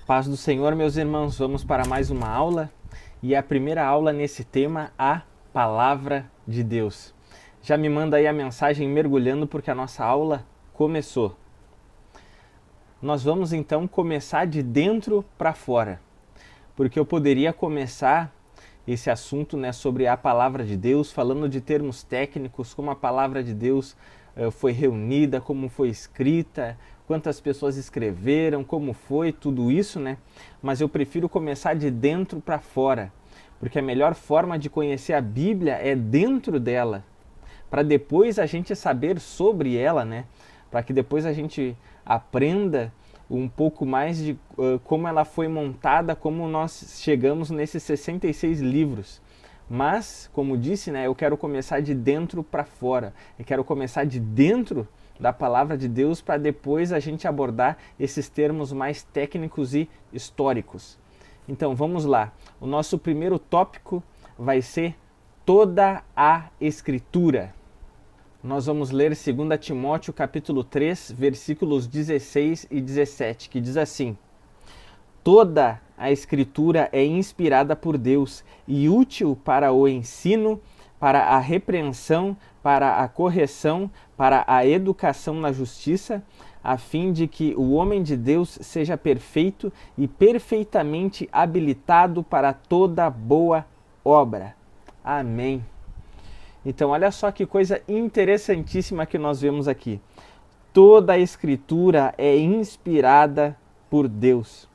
Paz do Senhor, meus irmãos, vamos para mais uma aula e a primeira aula nesse tema, a Palavra de Deus. Já me manda aí a mensagem mergulhando porque a nossa aula começou. Nós vamos então começar de dentro para fora, porque eu poderia começar esse assunto, sobre a Palavra de Deus, falando de termos técnicos, como a Palavra de Deus foi reunida, como foi escrita, quantas pessoas escreveram, como foi, tudo isso, Mas eu prefiro começar de dentro para fora, porque a melhor forma de conhecer a Bíblia é dentro dela, para depois a gente saber sobre ela, Para que depois a gente aprenda um pouco mais de como ela foi montada, como nós chegamos nesses 66 livros. Mas, como disse, eu quero começar de dentro para fora. Eu quero começar de dentro da Palavra de Deus para depois a gente abordar esses termos mais técnicos e históricos. Então, vamos lá. O nosso primeiro tópico vai ser toda a Escritura. Nós vamos ler 2 Timóteo capítulo 3, versículos 16 e 17, que diz assim: toda a Escritura é inspirada por Deus e útil para o ensino, para a repreensão, para a correção, para a educação na justiça, a fim de que o homem de Deus seja perfeito e perfeitamente habilitado para toda boa obra. Amém. Então, olha só que coisa interessantíssima que nós vemos aqui. Toda a Escritura é inspirada por Deus.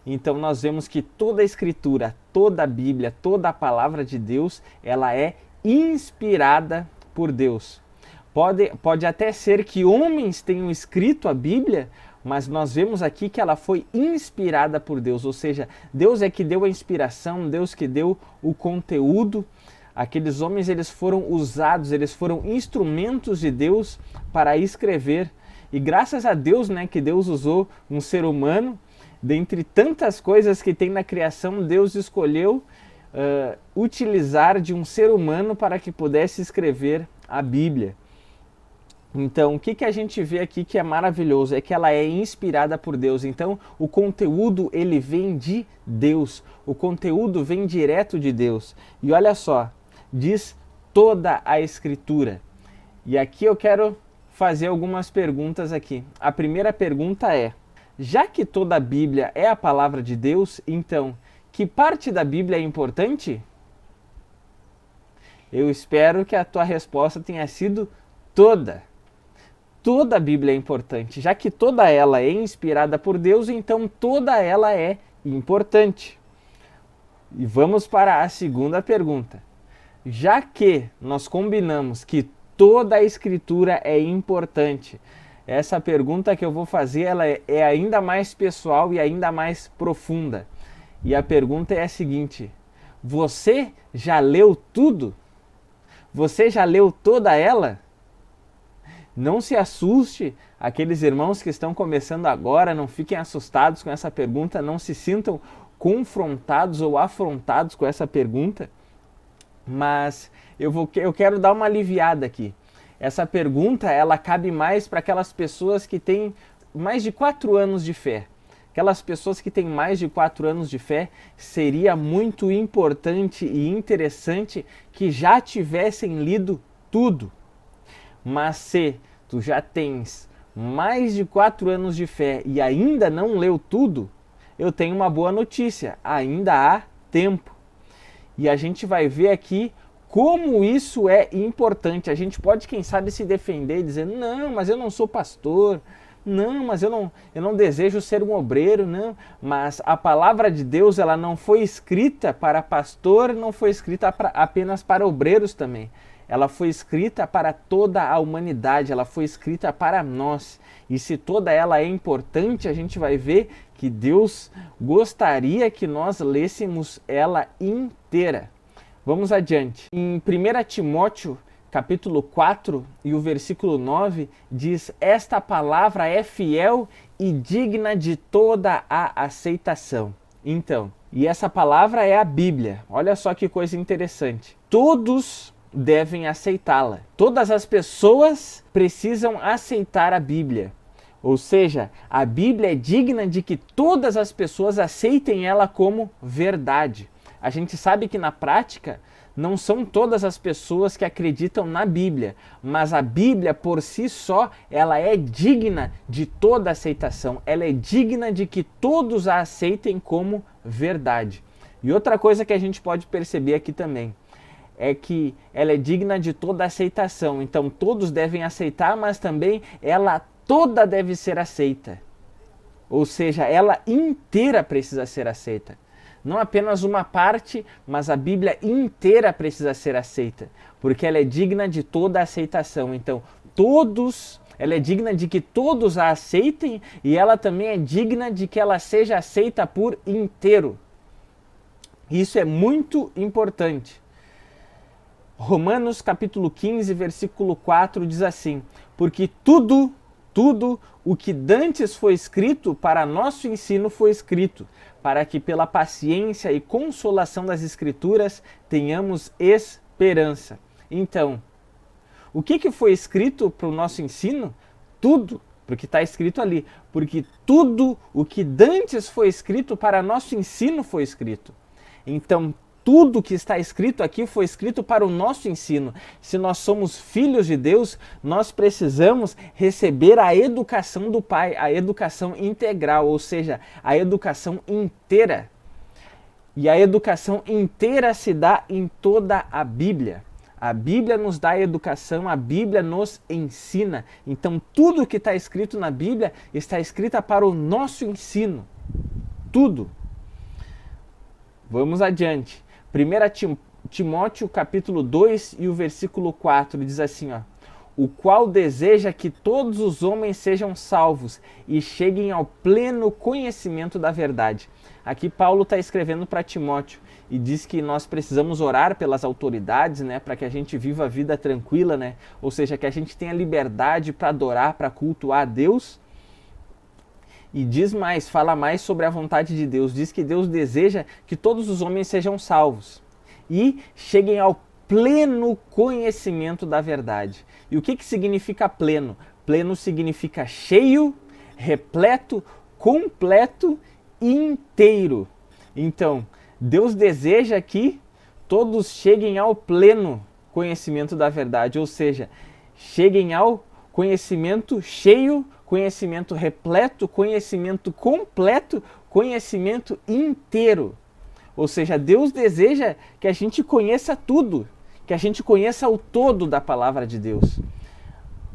Então, nós vemos que toda a Escritura, toda a Bíblia, toda a Palavra de Deus, ela é inspirada por Deus. Pode até ser que homens tenham escrito a Bíblia, mas nós vemos aqui que ela foi inspirada por Deus, ou seja, Deus é que deu a inspiração, Deus que deu o conteúdo. Aqueles homens, eles foram usados, eles foram instrumentos de Deus para escrever. E graças a Deus, que Deus usou um ser humano, dentre tantas coisas que tem na criação, Deus escolheu utilizar de um ser humano para que pudesse escrever a Bíblia. Então, o que a gente vê aqui que é maravilhoso é que ela é inspirada por Deus. Então, o conteúdo, ele vem de Deus. O conteúdo vem direto de Deus. E olha só, diz toda a Escritura. E aqui eu quero fazer algumas perguntas aqui. A primeira pergunta é: já que toda a Bíblia é a palavra de Deus, então, que parte da Bíblia é importante? Eu espero que a tua resposta tenha sido toda. Toda a Bíblia é importante. Já que toda ela é inspirada por Deus, então toda ela é importante. E vamos para a segunda pergunta. Já que nós combinamos que toda a Escritura é importante, essa pergunta que eu vou fazer ela é ainda mais pessoal e ainda mais profunda. E a pergunta é a seguinte: você já leu tudo? Você já leu toda ela? Não se assuste, aqueles irmãos que estão começando agora, não fiquem assustados com essa pergunta, não se sintam confrontados ou afrontados com essa pergunta, mas eu quero dar uma aliviada aqui. Essa pergunta, ela cabe mais para aquelas pessoas que têm mais de 4 anos de fé. Aquelas pessoas que têm mais de 4 anos de fé, seria muito importante e interessante que já tivessem lido tudo. Mas se tu já tens mais de 4 anos de fé e ainda não leu tudo, eu tenho uma boa notícia, ainda há tempo. E a gente vai ver aqui como isso é importante. A gente pode, quem sabe, se defender dizendo: não, mas eu não sou pastor, não, mas eu não desejo ser um obreiro, não. Mas a palavra de Deus, ela não foi escrita para pastor, não foi escrita apenas para obreiros também. Ela foi escrita para toda a humanidade, ela foi escrita para nós. E se toda ela é importante, a gente vai ver que Deus gostaria que nós lêssemos ela inteira. Vamos adiante. Em 1 Timóteo, capítulo 4 e o versículo 9, diz: esta palavra é fiel e digna de toda a aceitação. Então, e essa palavra é a Bíblia. Olha só que coisa interessante. Todos devem aceitá-la. Todas as pessoas precisam aceitar a Bíblia. Ou seja, a Bíblia é digna de que todas as pessoas aceitem ela como verdade. A gente sabe que na prática não são todas as pessoas que acreditam na Bíblia, mas a Bíblia por si só, ela é digna de toda aceitação. Ela é digna de que todos a aceitem como verdade. E outra coisa que a gente pode perceber aqui também é que ela é digna de toda aceitação. Então todos devem aceitar, mas também ela toda deve ser aceita. Ou seja, ela inteira precisa ser aceita. Não apenas uma parte, mas a Bíblia inteira precisa ser aceita, porque ela é digna de toda aceitação. Então, ela é digna de que todos a aceitem e ela também é digna de que ela seja aceita por inteiro. Isso é muito importante. Romanos capítulo 15, versículo 4 diz assim: porque tudo o que dantes foi escrito para nosso ensino foi escrito, para que pela paciência e consolação das Escrituras tenhamos esperança. Então, o que foi escrito para o nosso ensino? Tudo, porque está escrito ali. Porque tudo o que dantes foi escrito para nosso ensino foi escrito. Então, tudo que está escrito aqui foi escrito para o nosso ensino. Se nós somos filhos de Deus, nós precisamos receber a educação do Pai, a educação integral, ou seja, a educação inteira. E a educação inteira se dá em toda a Bíblia. A Bíblia nos dá a educação, a Bíblia nos ensina. Então, tudo que está escrito na Bíblia está escrito para o nosso ensino. Tudo. Vamos adiante. 1 Timóteo capítulo 2 e o versículo 4 diz assim, ó: o qual deseja que todos os homens sejam salvos e cheguem ao pleno conhecimento da verdade. Aqui Paulo está escrevendo para Timóteo e diz que nós precisamos orar pelas autoridades, né, para que a gente viva a vida tranquila, né? Ou seja, que a gente tenha liberdade para adorar, para cultuar a Deus. E diz mais, fala mais sobre a vontade de Deus. Diz que Deus deseja que todos os homens sejam salvos e cheguem ao pleno conhecimento da verdade. E o que significa pleno? Pleno significa cheio, repleto, completo, inteiro. Então, Deus deseja que todos cheguem ao pleno conhecimento da verdade, ou seja, cheguem ao conhecimento cheio, conhecimento repleto, conhecimento completo, conhecimento inteiro. Ou seja, Deus deseja que a gente conheça tudo, que a gente conheça o todo da palavra de Deus.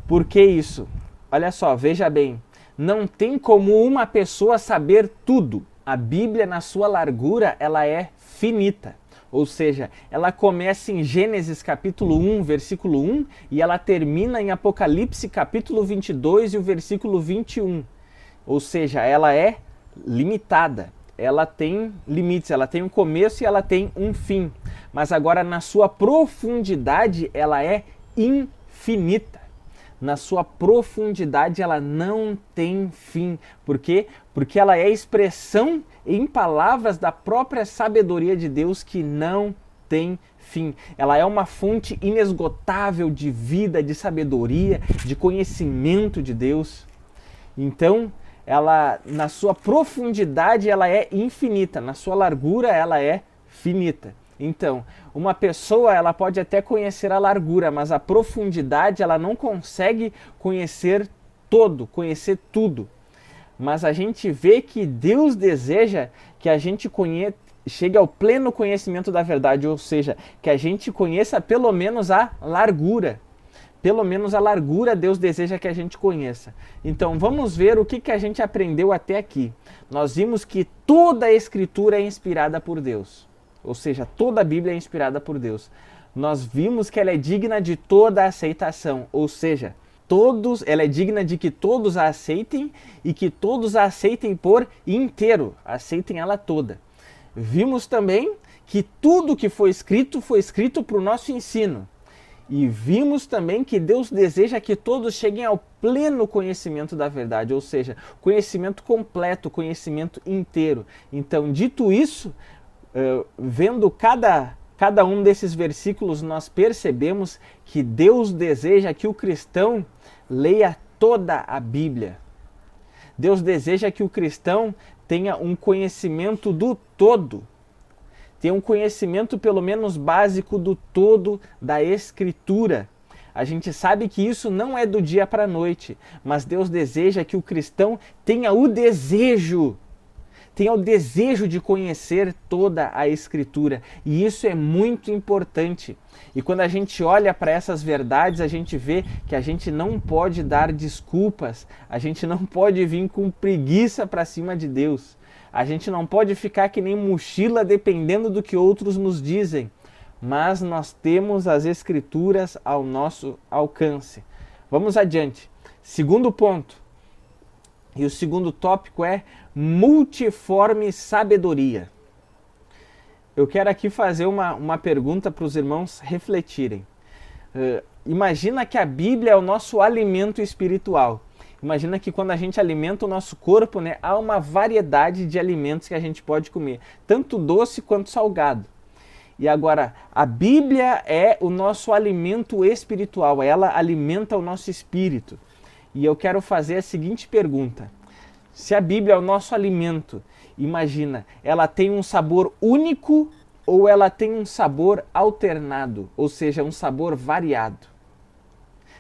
Por que isso? Olha só, veja bem, não tem como uma pessoa saber tudo. A Bíblia, na sua largura, ela é finita. Ou seja, ela começa em Gênesis capítulo 1, versículo 1, e ela termina em Apocalipse capítulo 22 e o versículo 21. Ou seja, ela é limitada, ela tem limites, ela tem um começo e ela tem um fim. Mas agora, na sua profundidade, ela é infinita. Na sua profundidade, ela não tem fim. Por quê? Porque ela é expressão em palavras da própria sabedoria de Deus que não tem fim. Ela é uma fonte inesgotável de vida, de sabedoria, de conhecimento de Deus. Então, ela, na sua profundidade, ela é infinita. Na sua largura, ela é finita. Então, uma pessoa, ela pode até conhecer a largura, mas a profundidade, ela não consegue conhecer conhecer tudo. Mas a gente vê que Deus deseja que a gente chegue ao pleno conhecimento da verdade, ou seja, que a gente conheça pelo menos a largura. Pelo menos a largura Deus deseja que a gente conheça. Então vamos ver o que a gente aprendeu até aqui. Nós vimos que toda a Escritura é inspirada por Deus. Ou seja, toda a Bíblia é inspirada por Deus. Nós vimos que ela é digna de toda a aceitação, ou seja, ela é digna de que todos a aceitem e que todos a aceitem por inteiro, aceitem ela toda. Vimos também que tudo que foi escrito para o nosso ensino. E vimos também que Deus deseja que todos cheguem ao pleno conhecimento da verdade, ou seja, conhecimento completo, conhecimento inteiro. Então, dito isso, vendo cada um desses versículos, nós percebemos que Deus deseja que o cristão leia toda a Bíblia. Deus deseja que o cristão tenha um conhecimento do todo, tenha um conhecimento pelo menos básico do todo da Escritura. A gente sabe que isso não é do dia para a noite, mas Deus deseja que o cristão tenha o desejo de conhecer toda a Escritura. E isso é muito importante. E quando a gente olha para essas verdades, a gente vê que a gente não pode dar desculpas, a gente não pode vir com preguiça para cima de Deus. A gente não pode ficar que nem mochila dependendo do que outros nos dizem. Mas nós temos as Escrituras ao nosso alcance. Vamos adiante. Segundo ponto. E o segundo tópico é multiforme sabedoria. Eu quero aqui fazer uma pergunta para os irmãos refletirem. Imagina que a Bíblia é o nosso alimento espiritual. Imagina que quando a gente alimenta o nosso corpo, né, há uma variedade de alimentos que a gente pode comer, tanto doce quanto salgado. E agora, a Bíblia é o nosso alimento espiritual, ela alimenta o nosso espírito. E eu quero fazer a seguinte pergunta. Se a Bíblia é o nosso alimento, imagina, ela tem um sabor único ou ela tem um sabor alternado, ou seja, um sabor variado?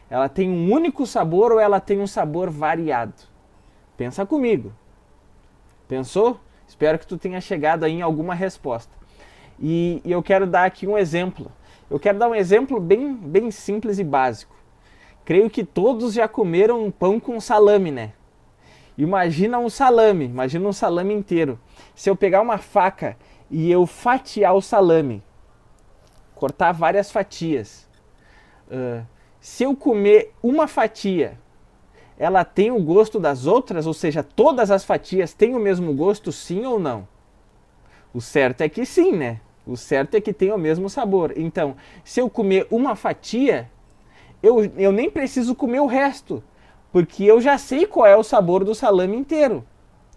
Ela tem um único sabor ou ela tem um sabor variado? Pensa comigo. Pensou? Espero que tu tenha chegado aí em alguma resposta. E eu quero dar aqui um exemplo. Eu quero dar um exemplo bem simples e básico. Creio que todos já comeram um pão com salame, né? Imagina um salame inteiro. Se eu pegar uma faca e eu fatiar o salame, cortar várias fatias, se eu comer uma fatia, ela tem o gosto das outras? Ou seja, todas as fatias têm o mesmo gosto, sim ou não? O certo é que sim, né? O certo é que tem o mesmo sabor. Então, se eu comer uma fatia, eu nem preciso comer o resto, porque eu já sei qual é o sabor do salame inteiro,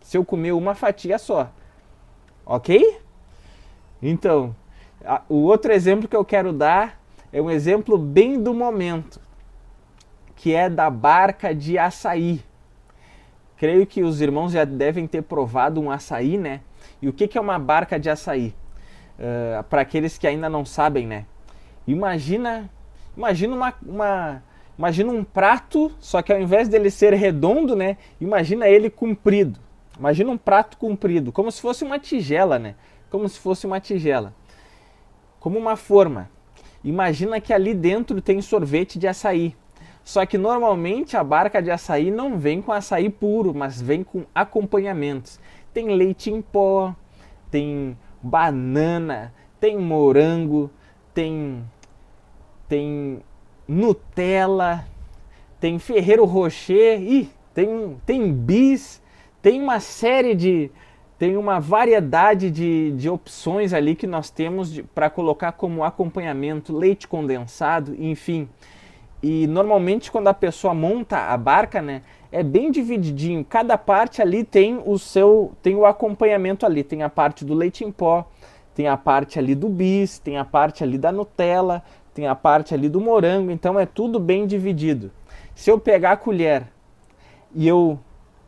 se eu comer uma fatia só. Ok? Então, o outro exemplo que eu quero dar é um exemplo bem do momento, que é da barca de açaí. Creio que os irmãos já devem ter provado um açaí, né? E o que é uma barca de açaí? Para aqueles que ainda não sabem, né? Imagina um prato, só que ao invés dele ser redondo, né? Imagina ele comprido. Imagina um prato comprido, como se fosse uma tigela, né? Como se fosse uma tigela. Como uma forma. Imagina que ali dentro tem sorvete de açaí. Só que normalmente a barca de açaí não vem com açaí puro, mas vem com acompanhamentos. Tem leite em pó, tem banana, tem morango, tem Nutella, tem Ferrero Rocher, tem bis, tem uma variedade de opções ali que nós temos para colocar como acompanhamento, leite condensado, enfim. E normalmente quando a pessoa monta a barca, né, é bem divididinho. Cada parte ali tem o acompanhamento ali. Tem a parte do leite em pó, tem a parte ali do bis, tem a parte ali da Nutella, tem a parte ali do morango. Então é tudo bem dividido. Se eu pegar a colher e eu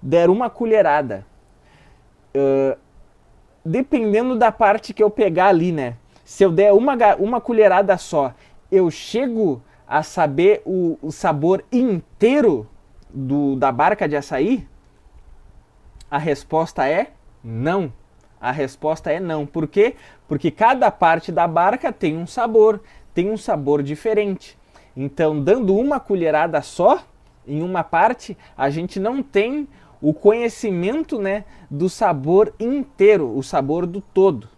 der uma colherada, dependendo da parte que eu pegar ali, né? Se eu der uma colherada só, eu chego a saber o sabor inteiro da barca de açaí? A resposta é não. A resposta é não. Por quê? Porque cada parte da barca tem um sabor diferente. Então, dando uma colherada só em uma parte, a gente não tem o conhecimento, né, do sabor inteiro, o sabor do todo.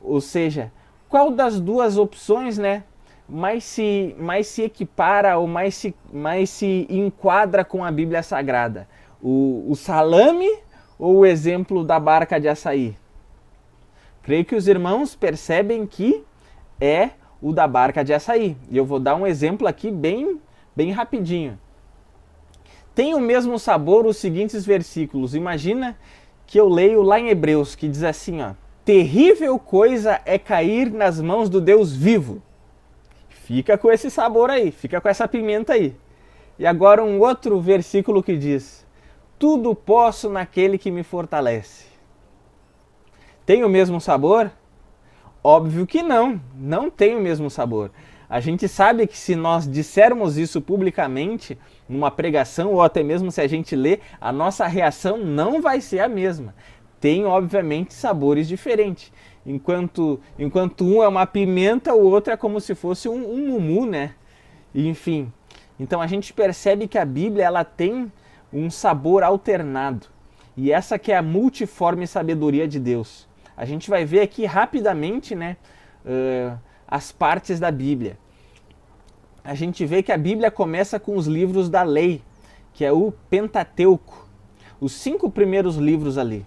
Ou seja, qual das duas opções, né, mais se equipara ou mais se enquadra com a Bíblia Sagrada? O salame ou o exemplo da barca de açaí? Creio que os irmãos percebem que é o da barca de açaí. E eu vou dar um exemplo aqui bem rapidinho. Tem o mesmo sabor os seguintes versículos. Imagina que eu leio lá em Hebreus, que diz assim, ó: terrível coisa é cair nas mãos do Deus vivo. Fica com esse sabor aí, fica com essa pimenta aí. E agora um outro versículo que diz: tudo posso naquele que me fortalece. Tem o mesmo sabor? Óbvio que não, não tem o mesmo sabor. A gente sabe que se nós dissermos isso publicamente, numa pregação, ou até mesmo se a gente lê, a nossa reação não vai ser a mesma. Tem, obviamente, sabores diferentes. Enquanto um é uma pimenta, o outro é como se fosse um mumu, né? Enfim, então a gente percebe que a Bíblia ela tem um sabor alternado. E essa que é a multiforme sabedoria de Deus. A gente vai ver aqui rapidamente, né, as partes da Bíblia. A gente vê que a Bíblia começa com os livros da lei, que é o Pentateuco, os 5 primeiros livros ali.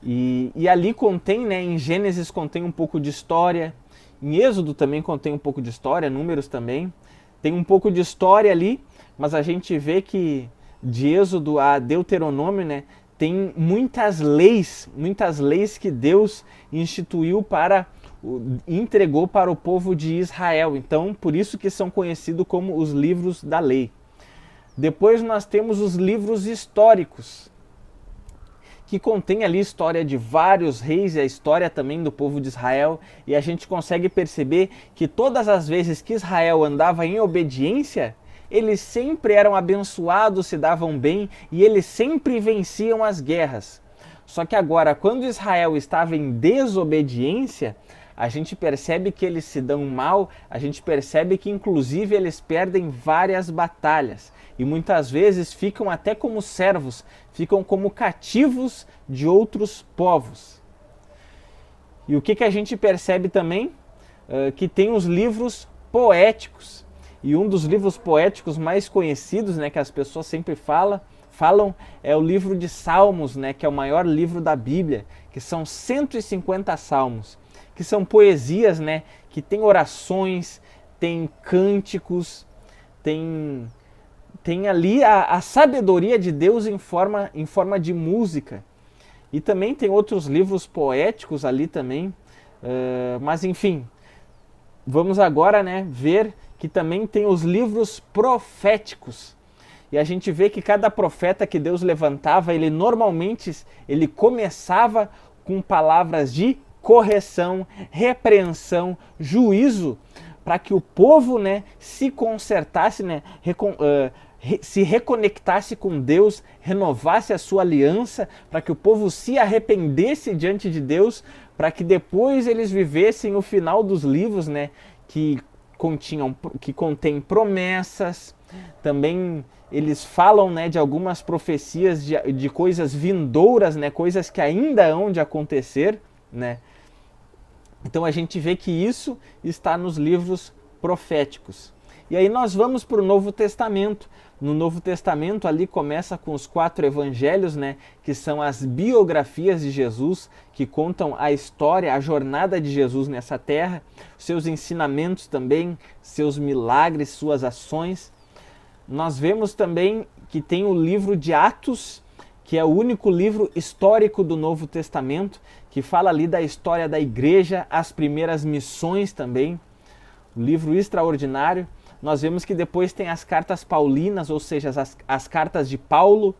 E ali contém, né, em Gênesis contém um pouco de história, em Êxodo também contém um pouco de história, Números também. Tem um pouco de história ali, mas a gente vê que de Êxodo a Deuteronômio, né, tem muitas leis que Deus instituiu entregou para o povo de Israel. Então, por isso que são conhecidos como os livros da lei. Depois nós temos os livros históricos, que contém ali a história de vários reis e a história também do povo de Israel. E a gente consegue perceber que todas as vezes que Israel andava em obediência, eles sempre eram abençoados, se davam bem e eles sempre venciam as guerras. Só que agora, quando Israel estava em desobediência, a gente percebe que eles se dão mal, a gente percebe que inclusive eles perdem várias batalhas. E muitas vezes ficam até como servos, ficam como cativos de outros povos. E o que a gente percebe também? Que tem os livros poéticos. E um dos livros poéticos mais conhecidos, né, que as pessoas sempre falam é o livro de Salmos, né, que é o maior livro da Bíblia, que são 150 salmos, que são poesias, né, que tem orações, tem cânticos, tem ali a sabedoria de Deus em forma de música. E também tem outros livros poéticos ali também, mas enfim, vamos agora, né, ver que também tem os livros proféticos. E a gente vê que cada profeta que Deus levantava, ele normalmente começava com palavras de correção, repreensão, juízo, para que o povo, né, se consertasse, né, se reconectasse com Deus, renovasse a sua aliança, para que o povo se arrependesse diante de Deus, para que depois eles vivessem o final dos livros, né, que contém promessas. Também eles falam, né, de algumas profecias de coisas vindouras, né, coisas que ainda hão de acontecer, né? Então a gente vê que isso está nos livros proféticos. E aí nós vamos para o Novo Testamento. No Novo Testamento ali começa com os 4 evangelhos, né, que são as biografias de Jesus, que contam a história, a jornada de Jesus nessa terra, seus ensinamentos também, seus milagres, suas ações. Nós vemos também que tem o livro de Atos, que é o único livro histórico do Novo Testamento, que fala ali da história da igreja, as primeiras missões também, um livro extraordinário. Nós vemos que depois tem as cartas paulinas, ou seja, as cartas de Paulo,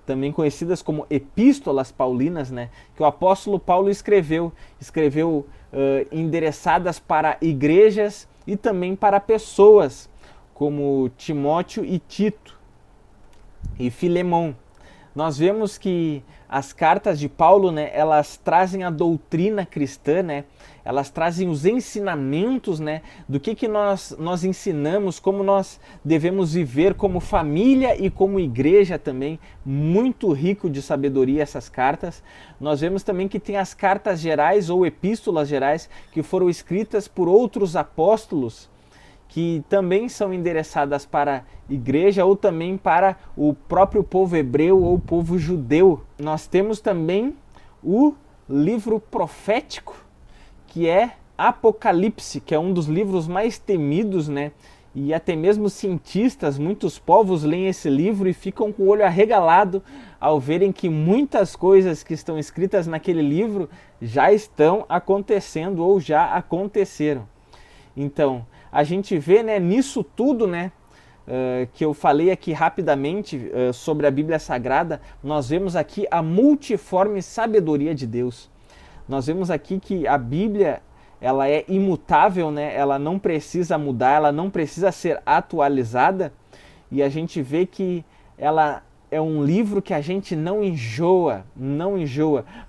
também conhecidas como epístolas paulinas, né, que o apóstolo Paulo escreveu endereçadas para igrejas e também para pessoas, como Timóteo e Tito e Filemão. Nós vemos que as cartas de Paulo, né, elas trazem a doutrina cristã, né, elas trazem os ensinamentos, né, do que nós ensinamos, como nós devemos viver como família e como igreja também, muito rico de sabedoria essas cartas. Nós vemos também que tem as cartas gerais ou epístolas gerais que foram escritas por outros apóstolos, que também são endereçadas para a igreja ou também para o próprio povo hebreu ou povo judeu. Nós temos também o livro profético, que é Apocalipse, que é um dos livros mais temidos, né? E até mesmo cientistas, muitos povos leem esse livro e ficam com o olho arregalado ao verem que muitas coisas que estão escritas naquele livro já estão acontecendo ou já aconteceram. Então, a gente vê, né, nisso tudo, né, que eu falei aqui rapidamente sobre a Bíblia Sagrada, nós vemos aqui a multiforme sabedoria de Deus. Nós vemos aqui que a Bíblia, ela é imutável, né? Ela não precisa mudar, ela não precisa ser atualizada, e a gente vê que ela é um livro que a gente não enjoa,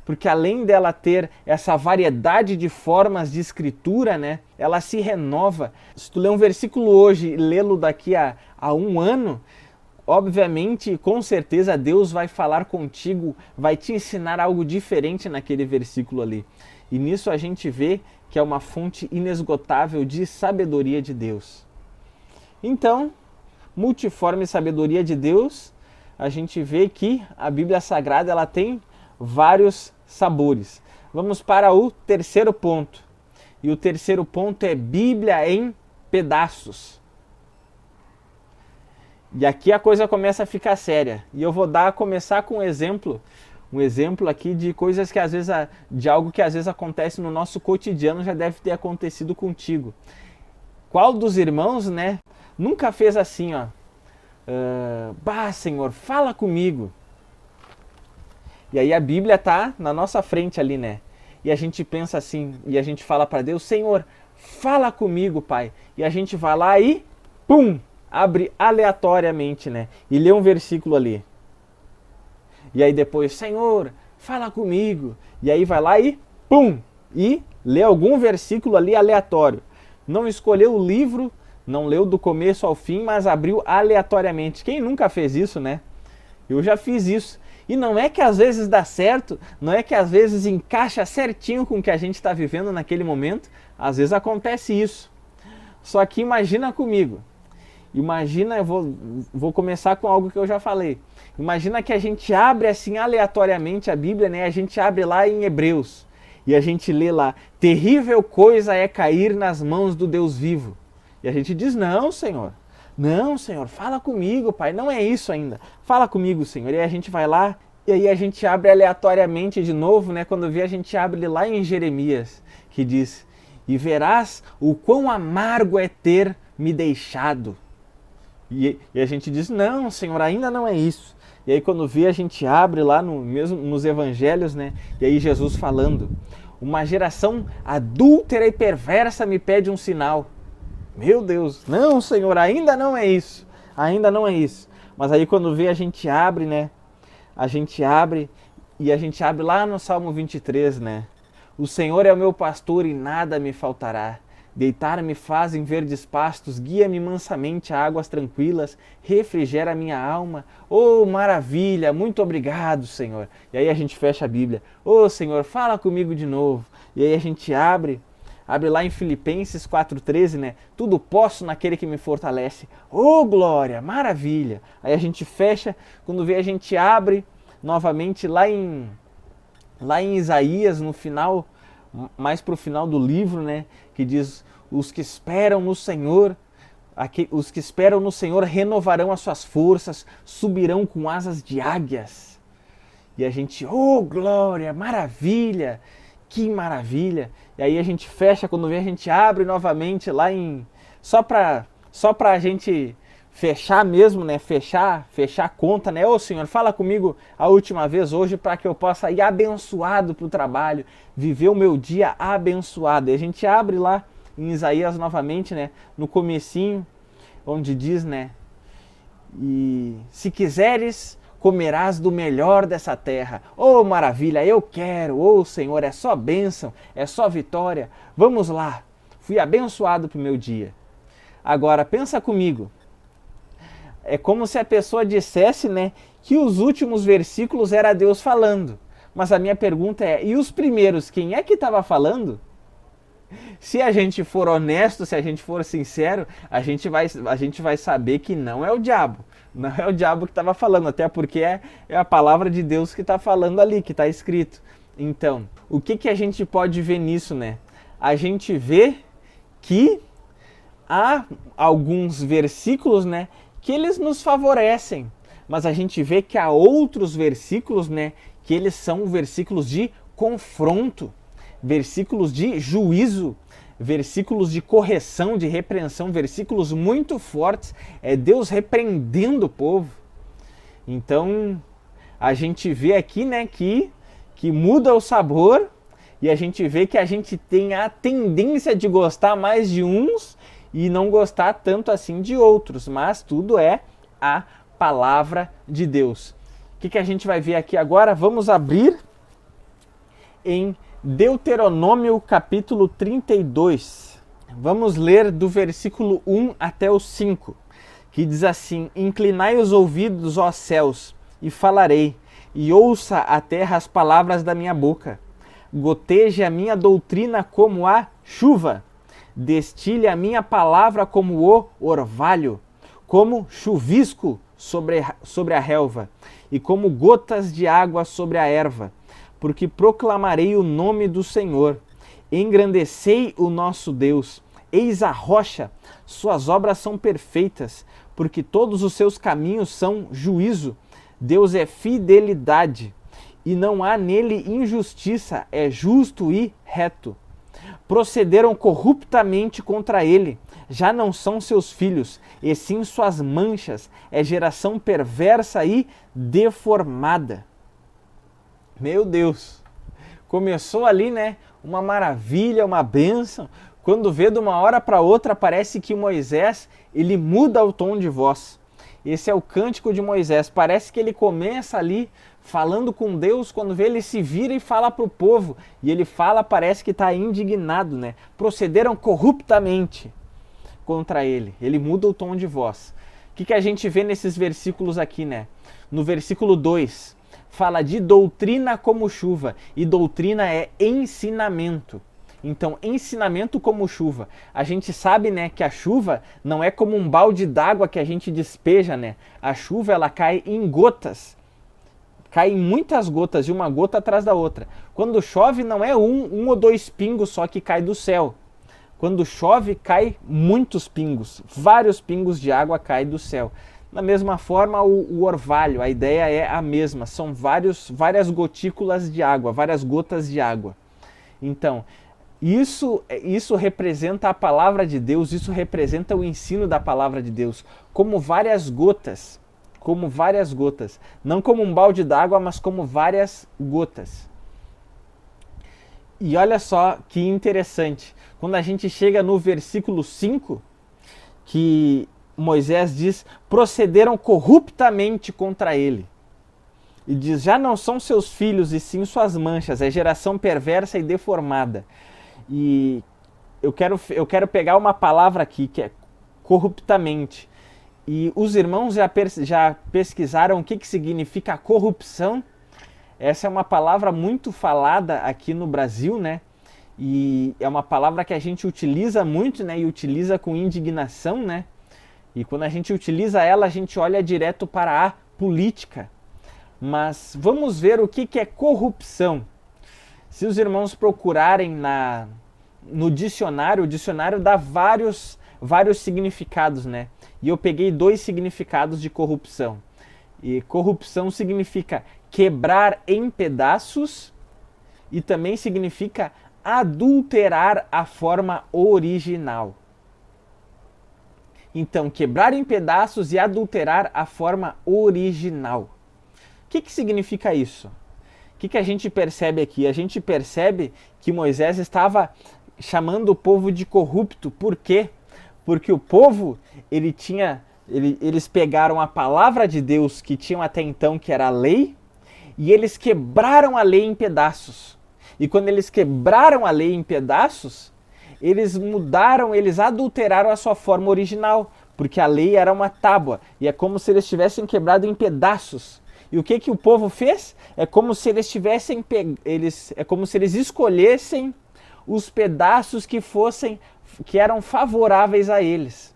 porque além dela ter essa variedade de formas de escritura, né, ela se renova. Se tu ler um versículo hoje e lê-lo daqui a um ano, obviamente, com certeza, Deus vai falar contigo, vai te ensinar algo diferente naquele versículo ali. E nisso a gente vê que é uma fonte inesgotável de sabedoria de Deus. Então, multiforme sabedoria de Deus, a gente vê que a Bíblia Sagrada ela tem vários sabores. Vamos para o terceiro ponto. E o terceiro ponto é Bíblia em pedaços. E aqui a coisa começa a ficar séria. E eu vou começar com um exemplo aqui de coisas que às vezes, de algo que às vezes acontece no nosso cotidiano, já deve ter acontecido contigo. Qual dos irmãos, né, nunca fez assim, ó? Senhor, fala comigo. E aí a Bíblia tá na nossa frente ali, né? E a gente pensa assim, e a gente fala para Deus, Senhor, fala comigo, Pai. E a gente vai lá e, pum, abre aleatoriamente, né? E lê um versículo ali. E aí depois, Senhor, fala comigo. E aí vai lá e, pum, e lê algum versículo ali aleatório. Não escolheu o livro, não leu do começo ao fim, mas abriu aleatoriamente. Quem nunca fez isso, né? Eu já fiz isso. E não é que às vezes dá certo, não é que às vezes encaixa certinho com o que a gente está vivendo naquele momento. Às vezes acontece isso. Só que imagina comigo. Imagina, eu vou começar com algo que eu já falei. Imagina que a gente abre assim aleatoriamente a Bíblia, né? A gente abre lá em Hebreus. E a gente lê lá, terrível coisa é cair nas mãos do Deus vivo. E a gente diz, não, Senhor, fala comigo, Pai, não é isso ainda. Fala comigo, Senhor. E aí a gente vai lá, e aí a gente abre aleatoriamente de novo, né? Quando vê, a gente abre lá em Jeremias, que diz, e verás o quão amargo é ter me deixado. E a gente diz, não, Senhor, ainda não é isso. E aí quando vê, a gente abre lá nos evangelhos, né? E aí Jesus falando, uma geração adúltera e perversa me pede um sinal. Meu Deus, não, Senhor, ainda não é isso. Ainda não é isso. Mas aí quando vê, a gente abre, né? A gente abre lá no Salmo 23, né? O Senhor é o meu pastor e nada me faltará. Deitar-me faz em verdes pastos, guia-me mansamente a águas tranquilas, refrigera a minha alma. Oh, maravilha, muito obrigado, Senhor. E aí a gente fecha a Bíblia. Oh, Senhor, fala comigo de novo. E aí a gente abre lá em Filipenses 4,13, né? Tudo posso naquele que me fortalece. Oh, glória, maravilha. Aí a gente fecha, quando vê a gente abre novamente lá em Isaías, no final, mais para o final do livro, né? Que diz, os que esperam no Senhor renovarão as suas forças, subirão com asas de águias. E a gente, oh, glória, maravilha. Que maravilha! E aí a gente fecha, quando vem a gente abre novamente lá em... Só pra a gente fechar mesmo, né? Fechar a conta, né? Ô Senhor, fala comigo a última vez hoje para que eu possa ir abençoado para o trabalho, viver o meu dia abençoado. E a gente abre lá em Isaías novamente, né? No comecinho, onde diz, né? E se quiseres... comerás do melhor dessa terra. Oh, maravilha, eu quero. Oh, Senhor, é só bênção, é só vitória. Vamos lá. Fui abençoado para o meu dia. Agora, pensa comigo. É como se a pessoa dissesse, né, que os últimos versículos era Deus falando. Mas a minha pergunta é, e os primeiros, quem é que estava falando? Se a gente for honesto, se a gente for sincero, a gente vai saber que não é o diabo. Não é o diabo que estava falando, até porque é a palavra de Deus que está falando ali, que está escrito. Então, o que a gente pode ver nisso, né? A gente vê que há alguns versículos, né, que eles nos favorecem. Mas a gente vê que há outros versículos, né, que eles são versículos de confronto, versículos de juízo, versículos de correção, de repreensão, versículos muito fortes, é Deus repreendendo o povo. Então, a gente vê aqui, né, que muda o sabor, e a gente vê que a gente tem a tendência de gostar mais de uns e não gostar tanto assim de outros, mas tudo é a palavra de Deus. O que a gente vai ver aqui agora? Vamos abrir em Deuteronômio capítulo 32. Vamos ler do versículo 1 até o 5, que diz assim: Inclinai os ouvidos, ó céus, e falarei, e ouça a terra as palavras da minha boca. Goteje a minha doutrina como a chuva, destile a minha palavra como o orvalho, como chuvisco sobre a relva, e como gotas de água sobre a erva, porque proclamarei o nome do Senhor. Engrandecei o nosso Deus, eis a rocha, suas obras são perfeitas, porque todos os seus caminhos são juízo. Deus é fidelidade, e não há nele injustiça, é justo e reto. Procederam corruptamente contra ele, já não são seus filhos, e sim suas manchas, é geração perversa e deformada. Meu Deus, começou ali, né, uma maravilha, uma bênção, quando vê de uma hora para outra parece que Moisés, ele muda o tom de voz. Esse é o cântico de Moisés, parece que ele começa ali falando com Deus, quando vê ele se vira e fala para o povo, e ele fala, parece que está indignado, né? Procederam corruptamente contra ele, ele muda o tom de voz. O que a gente vê nesses versículos aqui, né? No versículo 2, fala de doutrina como chuva, e doutrina é ensinamento. Então, ensinamento como chuva. A gente sabe, né, que a chuva não é como um balde d'água que a gente despeja, né? A chuva, ela cai em gotas. Cai em muitas gotas, de uma gota atrás da outra. Quando chove, não é um ou dois pingos só que cai do céu. Quando chove, cai muitos pingos. Vários pingos de água caem do céu. Da mesma forma, o orvalho, a ideia é a mesma. São várias gotículas de água, várias gotas de água. Então, isso representa a palavra de Deus, isso representa o ensino da palavra de Deus, como várias gotas, não como um balde d'água, mas como várias gotas. E olha só que interessante, quando a gente chega no versículo 5, que Moisés diz, procederam corruptamente contra ele. E diz, já não são seus filhos e sim suas manchas, é geração perversa e deformada. E eu quero pegar uma palavra aqui, que é corruptamente. E os irmãos já pesquisaram o que significa corrupção. Essa é uma palavra muito falada aqui no Brasil, né? E é uma palavra que a gente utiliza muito, né? E utiliza com indignação, né? E quando a gente utiliza ela, a gente olha direto para a política. Mas vamos ver o que é corrupção. Se os irmãos procurarem no dicionário, o dicionário dá vários significados, né? E eu peguei 2 significados de corrupção. E corrupção significa quebrar em pedaços e também significa adulterar a forma original. Então, quebrar em pedaços e adulterar a forma original. O que significa isso? O que a gente percebe aqui? A gente percebe que Moisés estava chamando o povo de corrupto. Por quê? Porque o povo, eles pegaram a palavra de Deus que tinham até então, que era a lei, e eles quebraram a lei em pedaços. E quando eles quebraram a lei em pedaços, eles adulteraram a sua forma original, porque a lei era uma tábua, e é como se eles tivessem quebrado em pedaços. E o que o povo fez? É como se eles escolhessem os pedaços que eram favoráveis a eles.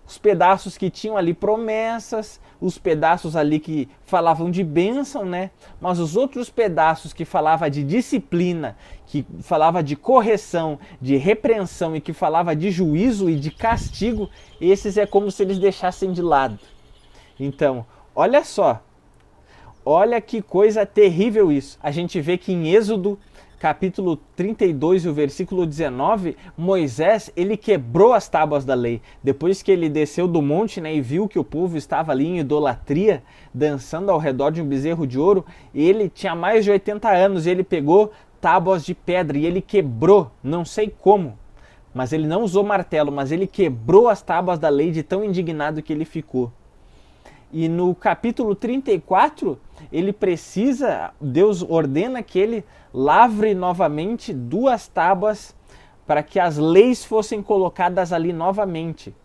Os pedaços que tinham ali promessas, os pedaços ali que falavam de bênção, né? Mas os outros pedaços que falavam de disciplina, que falava de correção, de repreensão e que falava de juízo e de castigo, esses é como se eles deixassem de lado. Então, olha só. Olha que coisa terrível isso. A gente vê que em Êxodo capítulo 32 e o versículo 19, Moisés, ele quebrou as tábuas da lei. Depois que ele desceu do monte, né, e viu que o povo estava ali em idolatria, dançando ao redor de um bezerro de ouro, ele tinha mais de 80 anos e ele pegou tábuas de pedra e ele quebrou, não sei como, mas ele não usou martelo, mas ele quebrou as tábuas da lei de tão indignado que ele ficou. E no capítulo 34, Deus ordena que ele lavre novamente 2 tábuas para que as leis fossem colocadas ali novamente.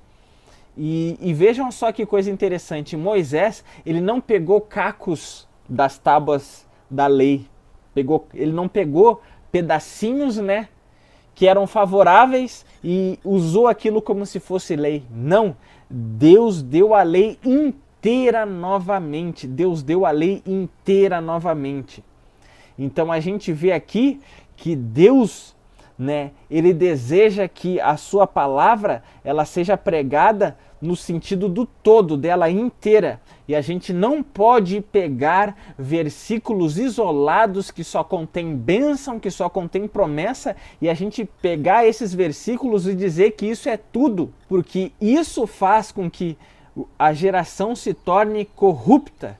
E vejam só que coisa interessante, Moisés, ele não pegou cacos das tábuas da lei, ele não pegou pedacinhos, né, que eram favoráveis e usou aquilo como se fosse lei. Não, Deus deu a lei inteira novamente. Deus deu a lei inteira novamente. Então a gente vê aqui que Deus, né, ele deseja que a sua palavra ela seja pregada no sentido do todo, dela inteira. E a gente não pode pegar versículos isolados que só contém bênção, que só contém promessa, e a gente pegar esses versículos e dizer que isso é tudo, porque isso faz com que a geração se torne corrupta.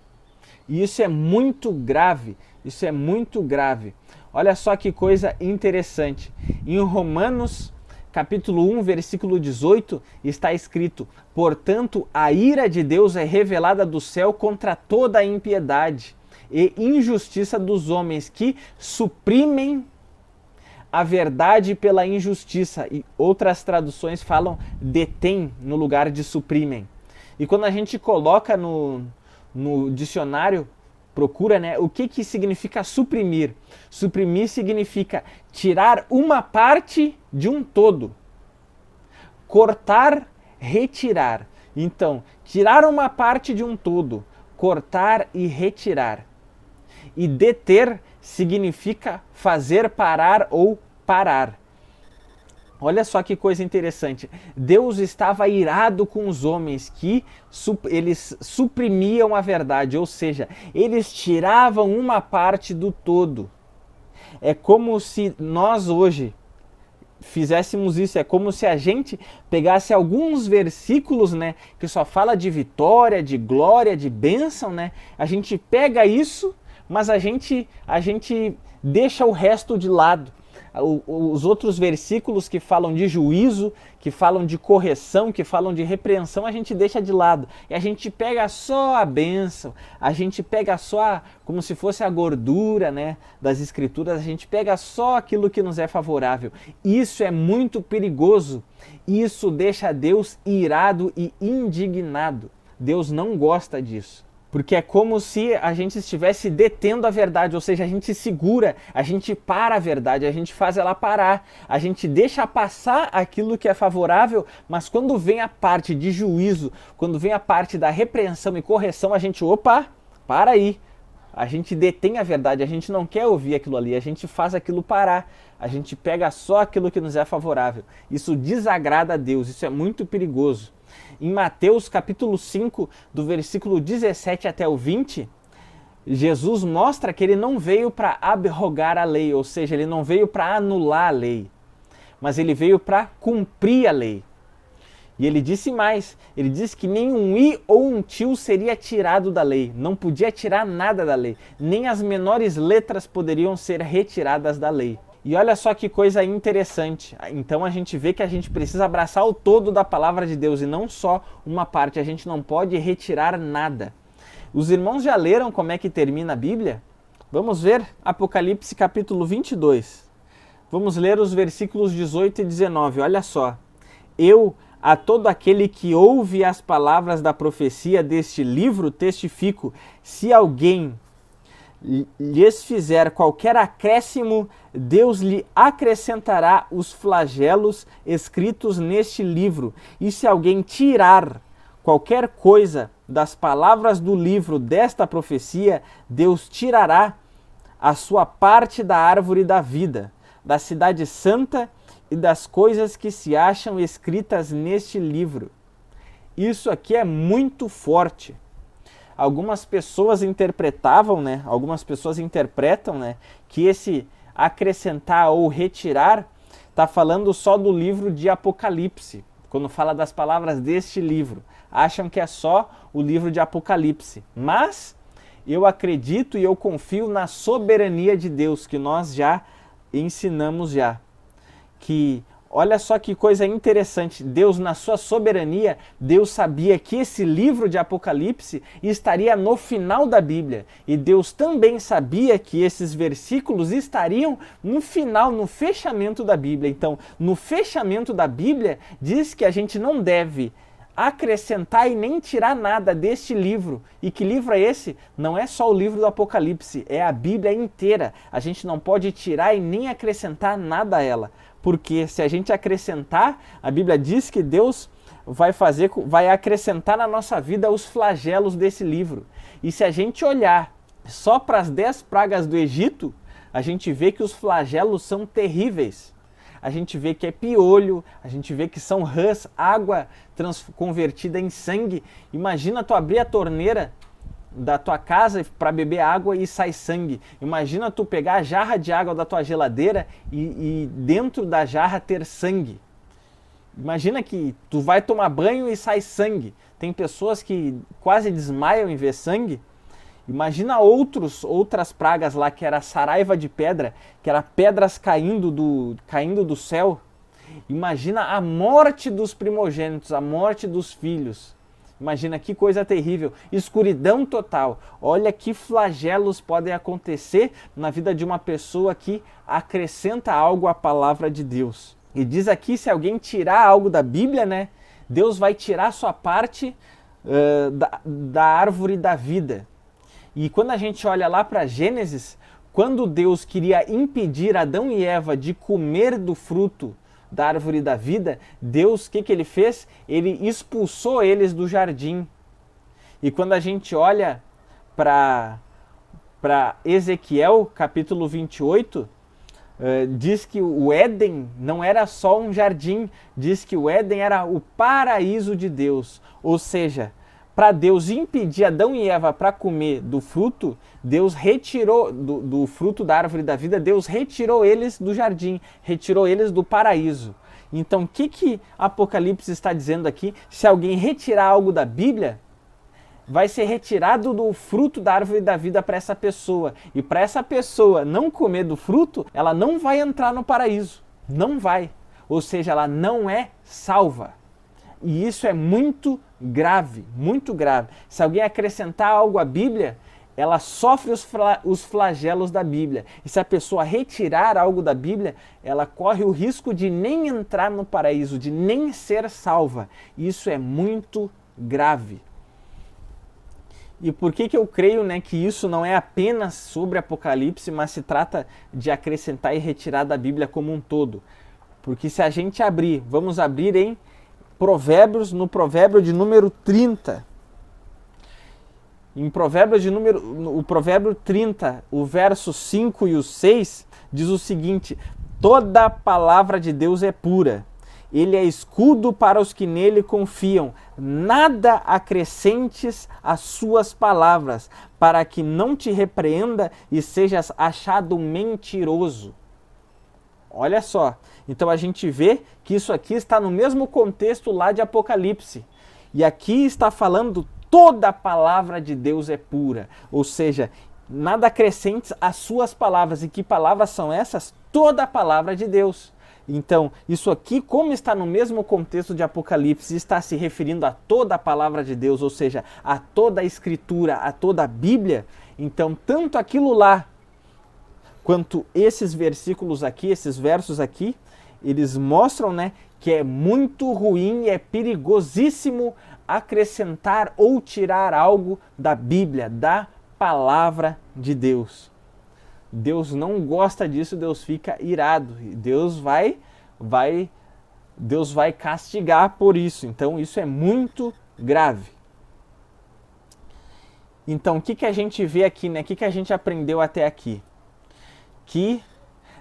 E isso é muito grave, isso é muito grave. Olha só que coisa interessante. Em Romanos, capítulo 1, versículo 18, está escrito: portanto, a ira de Deus é revelada do céu contra toda a impiedade e injustiça dos homens que suprimem a verdade pela injustiça. E outras traduções falam detém no lugar de suprimem. E quando a gente coloca no dicionário, procura, né, o que significa suprimir. Suprimir significa tirar uma parte de um todo. Cortar, retirar. Então, tirar uma parte de um todo, cortar e retirar. E deter significa fazer parar ou parar. Olha só que coisa interessante. Deus estava irado com os homens que eles suprimiam a verdade, ou seja, eles tiravam uma parte do todo. É como se nós hoje fizéssemos isso, é como se a gente pegasse alguns versículos, né, que só fala de vitória, de glória, de bênção, né? A gente pega isso, mas a gente deixa o resto de lado. Os outros versículos que falam de juízo, que falam de correção, que falam de repreensão, a gente deixa de lado. E a gente pega só a bênção, a gente pega só, como se fosse a gordura, né, das escrituras, a gente pega só aquilo que nos é favorável. Isso é muito perigoso. Isso deixa Deus irado e indignado. Deus não gosta disso. Porque é como se a gente estivesse detendo a verdade, ou seja, a gente segura, a gente para a verdade, a gente faz ela parar, a gente deixa passar aquilo que é favorável, mas quando vem a parte de juízo, quando vem a parte da repreensão e correção, a gente, opa, para aí. A gente detém a verdade, a gente não quer ouvir aquilo ali, a gente faz aquilo parar, a gente pega só aquilo que nos é favorável. Isso desagrada a Deus, isso é muito perigoso. Em Mateus capítulo 5, do versículo 17 até o 20, Jesus mostra que ele não veio para abrogar a lei, ou seja, ele não veio para anular a lei, mas ele veio para cumprir a lei. E ele disse mais, ele disse que nem um i ou um tio seria tirado da lei, não podia tirar nada da lei, nem as menores letras poderiam ser retiradas da lei. E olha só que coisa interessante, então a gente vê que a gente precisa abraçar o todo da palavra de Deus e não só uma parte, a gente não pode retirar nada. Os irmãos já leram como é que termina a Bíblia? Vamos ver Apocalipse capítulo 22. Vamos ler os versículos 18 e 19, olha só. Eu, a todo aquele que ouve as palavras da profecia deste livro, testifico, se alguém lhes fizer qualquer acréscimo, Deus lhe acrescentará os flagelos escritos neste livro. E se alguém tirar qualquer coisa das palavras do livro desta profecia, Deus tirará a sua parte da árvore da vida, da cidade santa e das coisas que se acham escritas neste livro. Isso aqui é muito forte. Algumas pessoas interpretam, né, que acrescentar ou retirar, está falando só do livro de Apocalipse, quando fala das palavras deste livro. Acham que é só o livro de Apocalipse. Mas eu acredito e eu confio na soberania de Deus, que nós já ensinamos já. Que, olha só que coisa interessante, Deus na sua soberania, Deus sabia que esse livro de Apocalipse estaria no final da Bíblia. E Deus também sabia que esses versículos estariam no final, no fechamento da Bíblia. Então, no fechamento da Bíblia, diz que a gente não deve acrescentar e nem tirar nada deste livro. E que livro é esse? Não é só o livro do Apocalipse, é a Bíblia inteira. A gente não pode tirar e nem acrescentar nada a ela. Porque se a gente acrescentar, a Bíblia diz que Deus vai acrescentar na nossa vida os flagelos desse livro. E se a gente olhar só para as 10 pragas do Egito, a gente vê que os flagelos são terríveis. A gente vê que é piolho, a gente vê que são rãs, água convertida em sangue. Imagina tu abrir a torneira da tua casa para beber água e sai sangue. Imagina tu pegar a jarra de água da tua geladeira e dentro da jarra ter sangue. Imagina que tu vai tomar banho e sai sangue. Tem pessoas que quase desmaiam em ver sangue. Imagina outras pragas lá, que era a saraiva de pedra, que era pedras caindo do céu. Imagina a morte dos primogênitos, a morte dos filhos. Imagina que coisa terrível, escuridão total. Olha que flagelos podem acontecer na vida de uma pessoa que acrescenta algo à palavra de Deus. E diz aqui, se alguém tirar algo da Bíblia, né, Deus vai tirar sua parte da árvore da vida. E quando a gente olha lá para Gênesis, quando Deus queria impedir Adão e Eva de comer do fruto da árvore da vida, Deus, o que ele fez? Ele expulsou eles do jardim. E quando a gente olha para Ezequiel, capítulo 28, diz que o Éden não era só um jardim, diz que o Éden era o paraíso de Deus. Ou seja, para Deus impedir Adão e Eva para comer do fruto, Deus retirou do fruto da árvore da vida, Deus retirou eles do jardim, retirou eles do paraíso. Então, o que Apocalipse está dizendo aqui? Se alguém retirar algo da Bíblia, vai ser retirado do fruto da árvore da vida para essa pessoa. E para essa pessoa não comer do fruto, ela não vai entrar no paraíso. Não vai. Ou seja, ela não é salva. E isso é muito grave, muito grave. Se alguém acrescentar algo à Bíblia, ela sofre os flagelos da Bíblia. E se a pessoa retirar algo da Bíblia, ela corre o risco de nem entrar no paraíso, de nem ser salva. Isso é muito grave. E por que eu creio, né, que isso não é apenas sobre Apocalipse, mas se trata de acrescentar e retirar da Bíblia como um todo? Porque se a gente abrir, vamos abrir em Provérbios, no provérbio de número 30. Em o provérbio 30, o verso 5 e o 6, diz o seguinte: toda palavra de Deus é pura, ele é escudo para os que nele confiam, nada acrescentes às suas palavras, para que não te repreenda e sejas achado mentiroso. Olha só, então a gente vê que isso aqui está no mesmo contexto lá de Apocalipse. E aqui está falando toda a palavra de Deus é pura. Ou seja, nada acrescentes às suas palavras. E que palavras são essas? Toda a palavra de Deus. Então, isso aqui, como está no mesmo contexto de Apocalipse, está se referindo a toda a palavra de Deus, ou seja, a toda a Escritura, a toda a Bíblia. Então, tanto aquilo lá, quanto esses versículos aqui, esses versos aqui, eles mostram, né, que é muito ruim e é perigosíssimo acrescentar ou tirar algo da Bíblia, da palavra de Deus. Deus não gosta disso, Deus fica irado. Deus vai castigar por isso. Então isso é muito grave. Então o que a gente vê aqui, né? O que a gente aprendeu até aqui? Que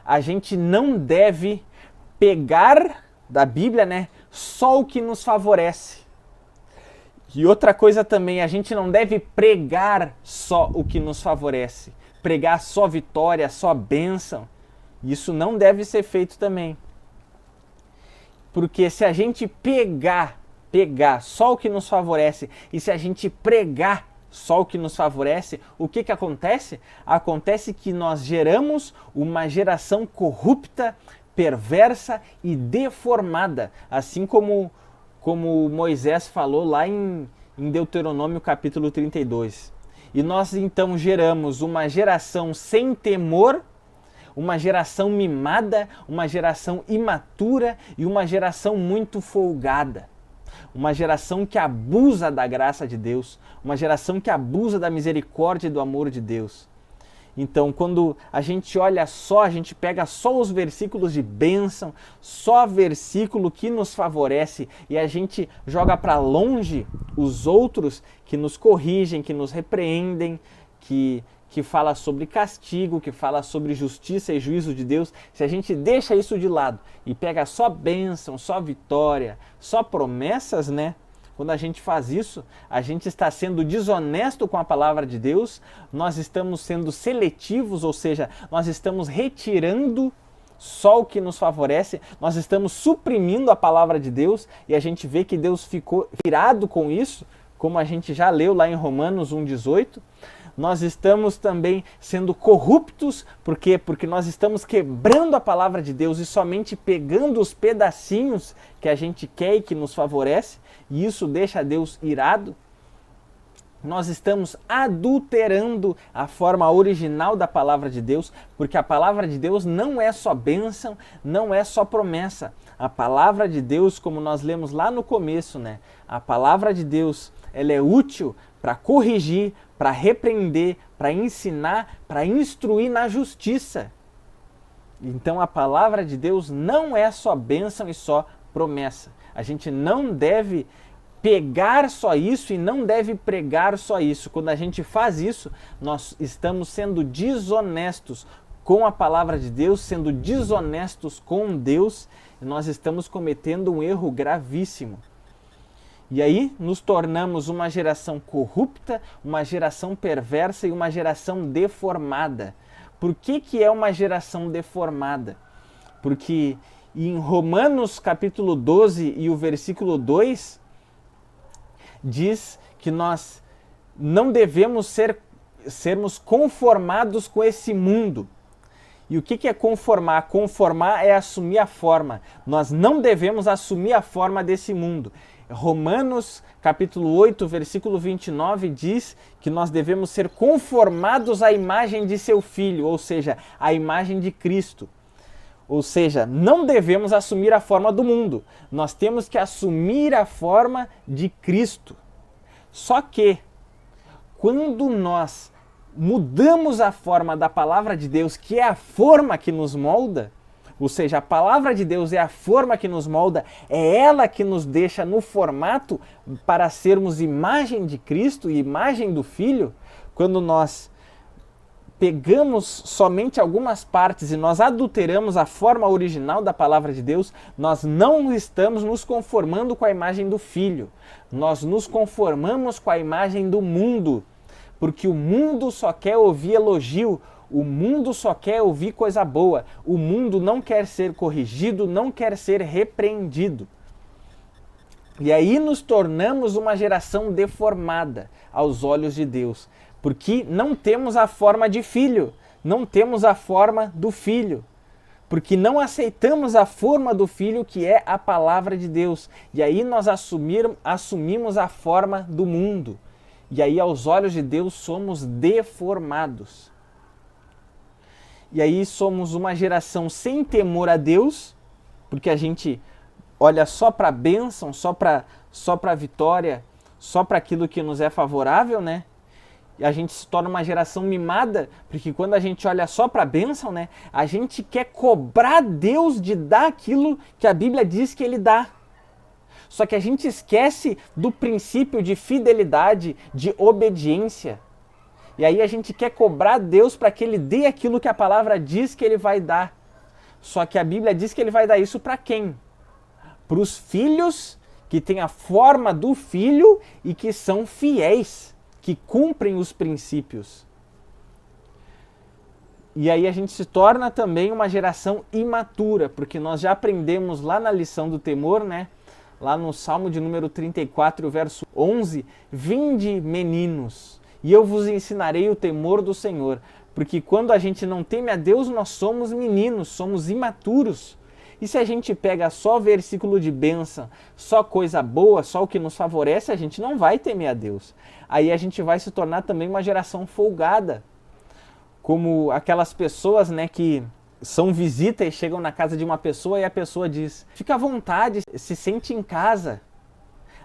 a gente não deve pegar da Bíblia, né, só o que nos favorece. E outra coisa também, a gente não deve pregar só o que nos favorece. Pregar só vitória, só bênção. Isso não deve ser feito também. Porque se a gente pegar só o que nos favorece e se a gente pregar só o que nos favorece, o que acontece? Acontece que nós geramos uma geração corrupta, perversa e deformada, assim como Moisés falou lá em Deuteronômio capítulo 32. E nós então geramos uma geração sem temor, uma geração mimada, uma geração imatura e uma geração muito folgada. Uma geração que abusa da graça de Deus, uma geração que abusa da misericórdia e do amor de Deus. Então, quando a gente olha só, a gente pega só os versículos de bênção, só versículo que nos favorece e a gente joga para longe os outros que nos corrigem, que nos repreendem, que fala sobre castigo, que fala sobre justiça e juízo de Deus, se a gente deixa isso de lado e pega só bênção, só vitória, só promessas, né? Quando a gente faz isso, a gente está sendo desonesto com a palavra de Deus, nós estamos sendo seletivos, ou seja, nós estamos retirando só o que nos favorece, nós estamos suprimindo a palavra de Deus e a gente vê que Deus ficou irado com isso, como a gente já leu lá em Romanos 1,18. Nós estamos também sendo corruptos, por quê? Porque nós estamos quebrando a palavra de Deus e somente pegando os pedacinhos que a gente quer e que nos favorece, e isso deixa Deus irado. Nós estamos adulterando a forma original da palavra de Deus, porque a palavra de Deus não é só bênção, não é só promessa. A palavra de Deus, como nós lemos lá no começo, né? A palavra de Deus, ela é útil para corrigir, para repreender, para ensinar, para instruir na justiça. Então a palavra de Deus não é só bênção e só promessa. A gente não deve pegar só isso e não deve pregar só isso. Quando a gente faz isso, nós estamos sendo desonestos com a palavra de Deus, sendo desonestos com Deus, e nós estamos cometendo um erro gravíssimo. E aí nos tornamos uma geração corrupta, uma geração perversa e uma geração deformada. Por que é uma geração deformada? Porque em Romanos capítulo 12 e o versículo 2, diz que nós não devemos sermos conformados com esse mundo. E o que é conformar? Conformar é assumir a forma. Nós não devemos assumir a forma desse mundo. Romanos capítulo 8, versículo 29 diz que nós devemos ser conformados à imagem de seu Filho, ou seja, à imagem de Cristo. Ou seja, não devemos assumir a forma do mundo, nós temos que assumir a forma de Cristo. Só que, quando nós mudamos a forma da palavra de Deus, que é a forma que nos molda, ou seja, a palavra de Deus é a forma que nos molda, é ela que nos deixa no formato para sermos imagem de Cristo e imagem do Filho. Quando nós pegamos somente algumas partes e nós adulteramos a forma original da palavra de Deus, nós não estamos nos conformando com a imagem do Filho. Nós nos conformamos com a imagem do mundo, porque o mundo só quer ouvir elogio, o mundo só quer ouvir coisa boa, o mundo não quer ser corrigido, não quer ser repreendido. E aí nos tornamos uma geração deformada aos olhos de Deus, porque não temos a forma de filho, não temos a forma do Filho, porque não aceitamos a forma do Filho, que é a palavra de Deus. E aí nós assumimos a forma do mundo. E aí aos olhos de Deus somos deformados. E aí somos uma geração sem temor a Deus, porque a gente olha só para a bênção, só para a vitória, só para aquilo que nos é favorável, né? E a gente se torna uma geração mimada, porque quando a gente olha só para a bênção, né, a gente quer cobrar Deus de dar aquilo que a Bíblia diz que Ele dá. Só que a gente esquece do princípio de fidelidade, de obediência. E aí a gente quer cobrar Deus para que Ele dê aquilo que a palavra diz que Ele vai dar. Só que a Bíblia diz que Ele vai dar isso para quem? Para os filhos que têm a forma do Filho e que são fiéis, que cumprem os princípios. E aí a gente se torna também uma geração imatura, porque nós já aprendemos lá na lição do temor, né? Lá no Salmo de número 34, verso 11, vinde meninos, e eu vos ensinarei o temor do Senhor. Porque quando a gente não teme a Deus, nós somos meninos, somos imaturos. E se a gente pega só versículo de bênção, só coisa boa, só o que nos favorece, a gente não vai temer a Deus. Aí a gente vai se tornar também uma geração folgada. Como aquelas pessoas, né, que são visita e chegam na casa de uma pessoa e a pessoa diz, fica à vontade, se sente em casa.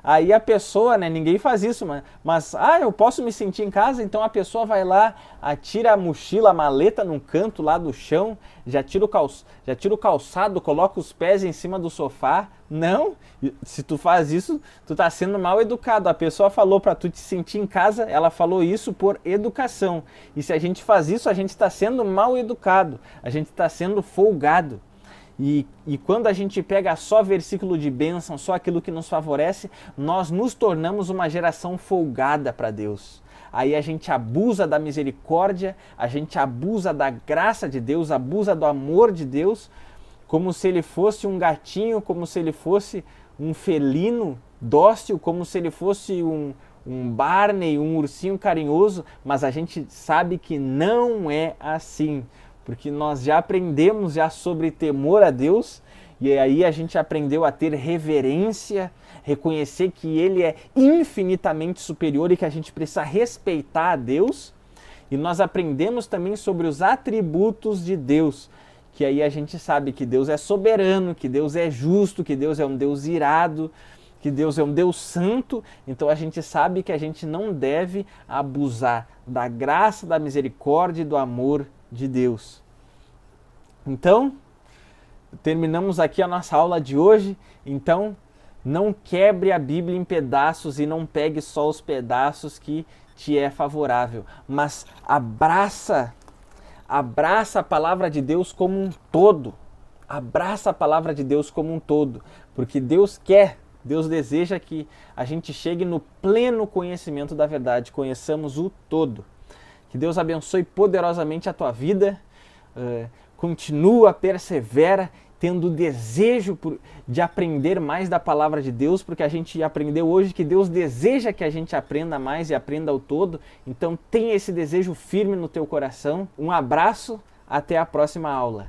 Aí a pessoa, né, ninguém faz isso, mas eu posso me sentir em casa? Então a pessoa vai lá, tira a mochila, a maleta num canto lá do chão, já tira o calçado, coloca os pés em cima do sofá. Não, se tu faz isso, tu tá sendo mal educado. A pessoa falou para tu te sentir em casa, ela falou isso por educação. E se a gente faz isso, a gente está sendo mal educado, a gente está sendo folgado. E quando a gente pega só versículo de bênção, só aquilo que nos favorece, nós nos tornamos uma geração folgada para Deus. Aí a gente abusa da misericórdia, a gente abusa da graça de Deus, abusa do amor de Deus, como se ele fosse um gatinho, como se ele fosse um felino dócil, como se ele fosse um Barney, um ursinho carinhoso, mas a gente sabe que não é assim. Porque nós já aprendemos sobre temor a Deus, e aí a gente aprendeu a ter reverência, reconhecer que Ele é infinitamente superior e que a gente precisa respeitar a Deus. E nós aprendemos também sobre os atributos de Deus, que aí a gente sabe que Deus é soberano, que Deus é justo, que Deus é um Deus irado, que Deus é um Deus santo. Então a gente sabe que a gente não deve abusar da graça, da misericórdia e do amor de Deus. Então, terminamos aqui a nossa aula de hoje. Então, não quebre a Bíblia em pedaços e não pegue só os pedaços que te é favorável, mas abraça a palavra de Deus como um todo. Abraça a palavra de Deus como um todo, porque Deus deseja que a gente chegue no pleno conhecimento da verdade, conheçamos o todo. Que Deus abençoe poderosamente a tua vida, continua, persevera, tendo desejo de aprender mais da palavra de Deus, porque a gente aprendeu hoje que Deus deseja que a gente aprenda mais e aprenda o todo. Então tenha esse desejo firme no teu coração. Um abraço, até a próxima aula.